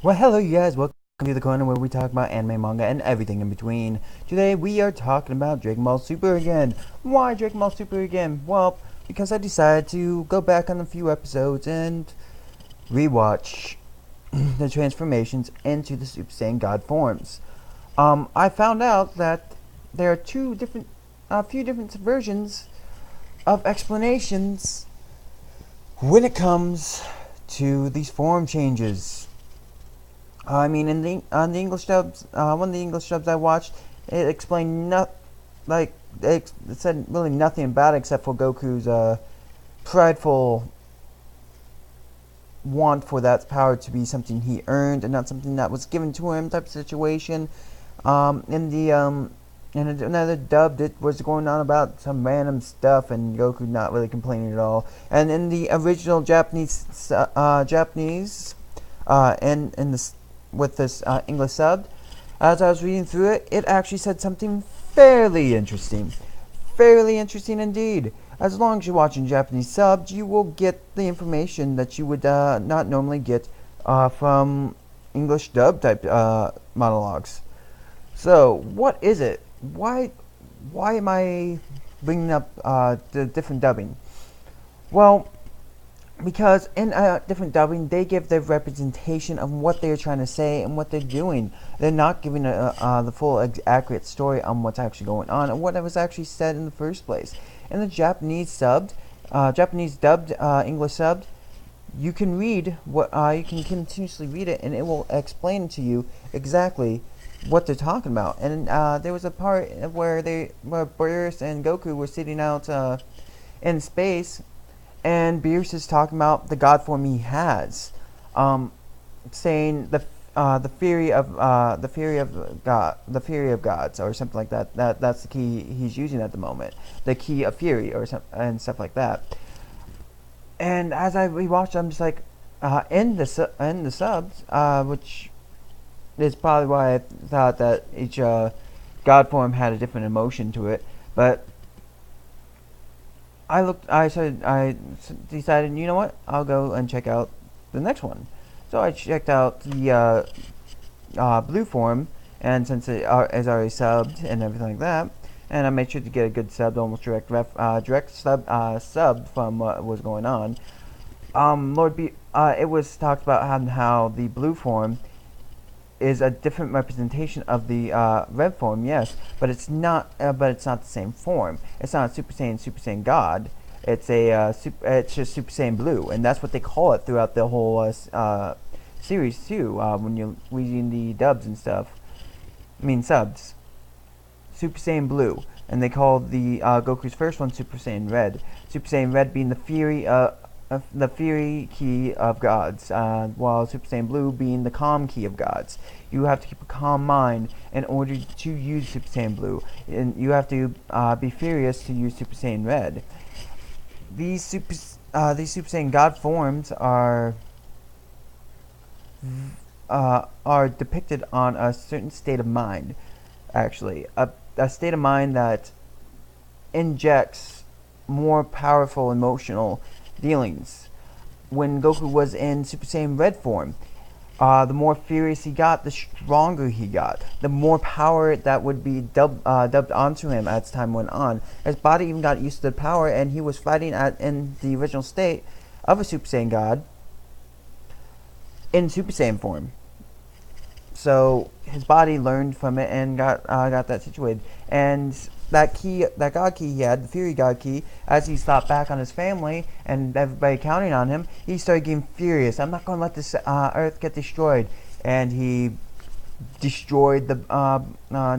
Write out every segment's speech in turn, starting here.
Well, hello, you guys. Welcome to the corner where we talk about anime, manga, and everything in between. Today, we are talking about Dragon Ball Super again. Why Dragon Ball Super again? Well, because I decided to go back on a few episodes and rewatch the transformations into the Super Saiyan God forms. I found out that there are a few different versions of explanations when it comes to these form changes. I mean, on the English dubs, one of the English dubs I watched, it explained it said really nothing about it except for Goku's prideful want for that power to be something he earned and not something that was given to him type of situation. In another dub, it was going on about some random stuff and Goku not really complaining at all. And in the original Japanese, in the with this English sub, as I was reading through it, it actually said something fairly interesting. Fairly interesting indeed. As long as you're watching Japanese subs, you will get the information that you would not normally get from English dub type monologues. So, what is it? Why am I bringing up the different dubbing? Well, because in different dubbing, they give their representation of what they're trying to say and what they're doing. They're not giving the full accurate story on what's actually going on and what was actually said in the first place. In the Japanese dubbed English subbed, you can read you can continuously read it and it will explain to you exactly what they're talking about. And there was a part where Beerus and Goku were sitting out in space, and Beerus is talking about the god form he has, saying the fury of gods or something like that. That's the key he's using at the moment, the key of fury and stuff like that. And as I rewatched, I'm just like, in the subs, which is probably why I thought that each god form had a different emotion to it, but I decided, you know what? I'll go and check out the next one. So I checked out the blue form, and since it is already subbed and everything like that, and I made sure to get a good sub, almost direct sub from what was going on. It was talked about how the blue form is a different representation of the red form, yes, but it's not. But it's not the same form. It's not a Super Saiyan God. It's it's just Super Saiyan Blue, and that's what they call it throughout the whole series too. When you're reading the dubs and stuff, subs, Super Saiyan Blue, and they call the Goku's first one Super Saiyan Red. Super Saiyan Red being the fury key of gods, while Super Saiyan Blue being the calm key of gods. You have to keep a calm mind in order to use Super Saiyan Blue, and you have to be furious to use Super Saiyan Red. These Super Saiyan God forms are depicted on a certain state of mind. Actually, a state of mind that injects more powerful emotional dealings. When Goku was in Super Saiyan Red form, the more furious he got, the stronger he got. The more power that would be dubbed onto him as time went on. His body even got used to the power, and he was fighting in the original state of a Super Saiyan God in Super Saiyan form. So his body learned from it and got that situated. And that God key he had, the Fury God key, as he thought back on his family and everybody counting on him, he started getting furious. I'm not going to let this Earth get destroyed, and he destroyed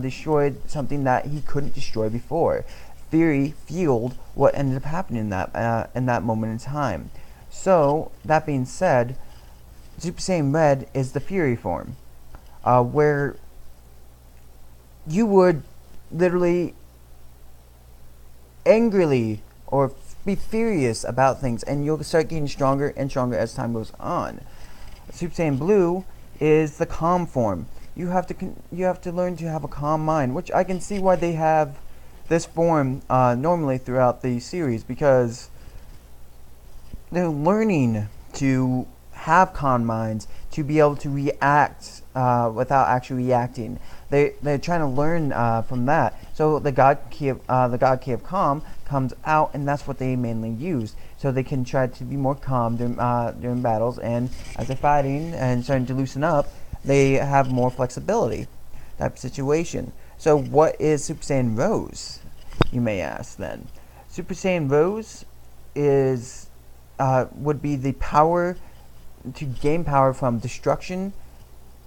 destroyed something that he couldn't destroy before. Fury fueled what ended up happening in that moment in time. So that being said, Super Saiyan Red is the Fury form, where you would literally angrily or be furious about things, and you'll start getting stronger and stronger as time goes on. Super Saiyan Blue is the calm form. You have to learn to have a calm mind, which I can see why they have this form normally throughout the series, because they're learning to have calm minds, to be able to react without actually reacting. They're trying to learn from that. So the God key of calm comes out, and that's what they mainly use. So they can try to be more calm during battles, and as they're fighting and starting to loosen up, they have more flexibility. Type of situation. So what is Super Saiyan Rose, you may ask then? Super Saiyan Rose is would be the power to gain power from destruction,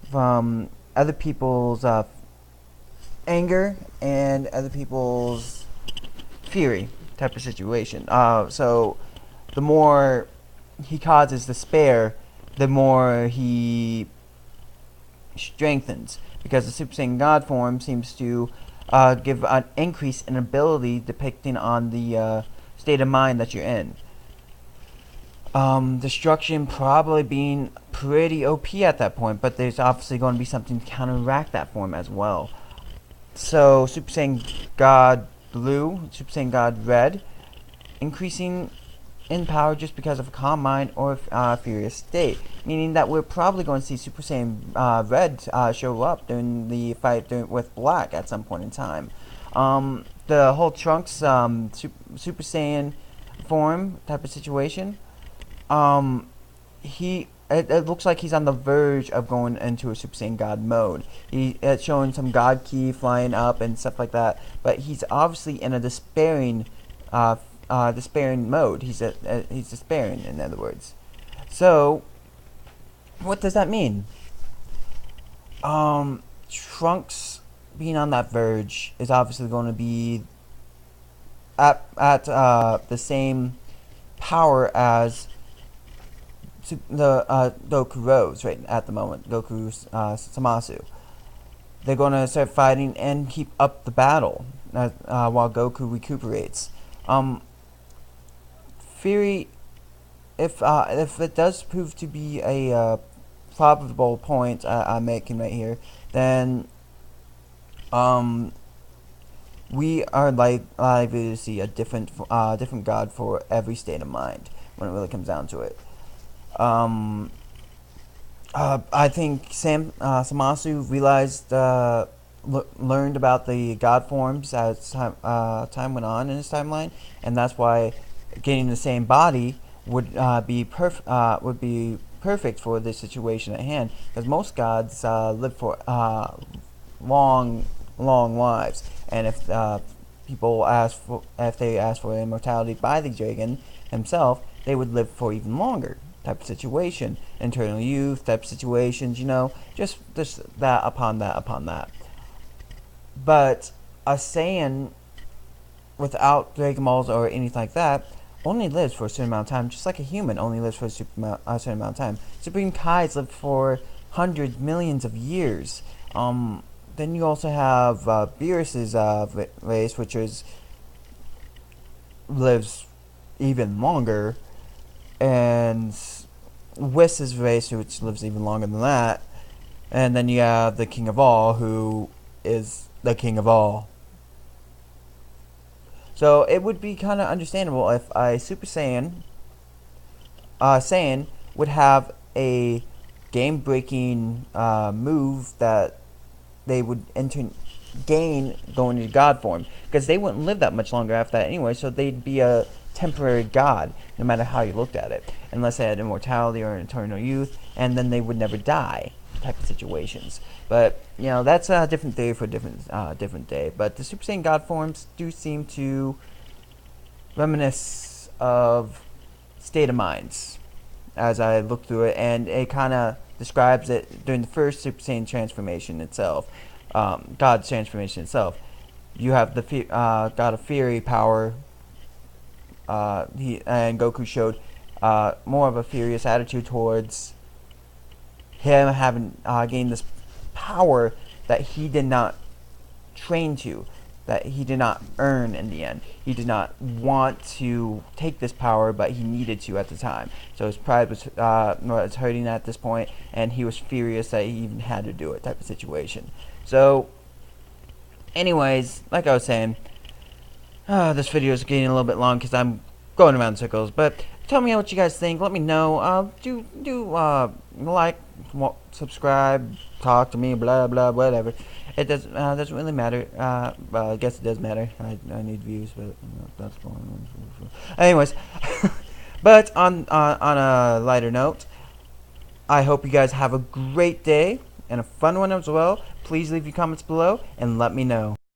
from other people's anger, and other people's fury type of situation. So the more he causes despair, the more he strengthens, because the Super Saiyan God form seems to give an increase in ability depending on the state of mind that you're in. Destruction probably being pretty OP at that point, but there's obviously going to be something to counteract that form as well. So Super Saiyan God Blue, Super Saiyan God Red, increasing in power just because of a calm mind or furious state, meaning that we're probably going to see Super Saiyan Red show up during the fight with Black at some point in time. The whole Trunks Super Saiyan form type of situation, it looks like he's on the verge of going into a Super Saiyan God mode. It's showing some God Ki flying up and stuff like that, but he's obviously in a despairing mode. He's despairing, in other words. So, what does that mean? Trunks being on that verge is obviously going to be at the same power as the Goku Rose right at the moment. Goku Samasu. They're going to start fighting and keep up the battle while Goku recuperates. Fury, if it does prove to be a probable point I'm making right here, then we are likely to see a different God for every state of mind when it really comes down to it. I think Samasu realized, learned about the God forms as time went on in his timeline, and that's why getting the same body would be perfect for this situation at hand, because most gods live for long lives, and if they ask for immortality by the dragon himself, they would live for even longer. Type of situation, eternal youth type of situations, just that upon that. But a Saiyan without Dragon Balls or anything like that only lives for a certain amount of time, just like a human only lives for a certain amount of time. Supreme Kais live for hundreds, millions of years. Then you also have Beerus's race, which lives even longer, and Whist's race, which lives even longer than that, and then you have the King of All, who is the King of All. So it would be kind of understandable if a Super Saiyan would have a game-breaking move that they would gain going into God form, because they wouldn't live that much longer after that anyway, so they'd be a temporary god, no matter how you looked at it, unless they had immortality or eternal youth, and then they would never die type of situations. But that's a different theory for a different day. But the Super Saiyan God forms do seem to reminisce of state of minds as I look through it, and it kind of describes it during the first Super Saiyan transformation itself, God's transformation itself. You have the God of Fury power. And Goku showed more of a furious attitude towards him having gained this power that he did not train to, that he did not earn in the end. He did not want to take this power, but he needed to at the time. So his pride was hurting at this point, and he was furious that he even had to do it type of situation. So, anyways, like I was saying, this video is getting a little bit long because I'm going around in circles, but tell me what you guys think. Let me know. Do like, subscribe, talk to me, blah blah, whatever. It doesn't really matter. Well, I guess it does matter. I need views, but that's fine. Anyways, but on a lighter note, I hope you guys have a great day and a fun one as well. Please leave your comments below and let me know.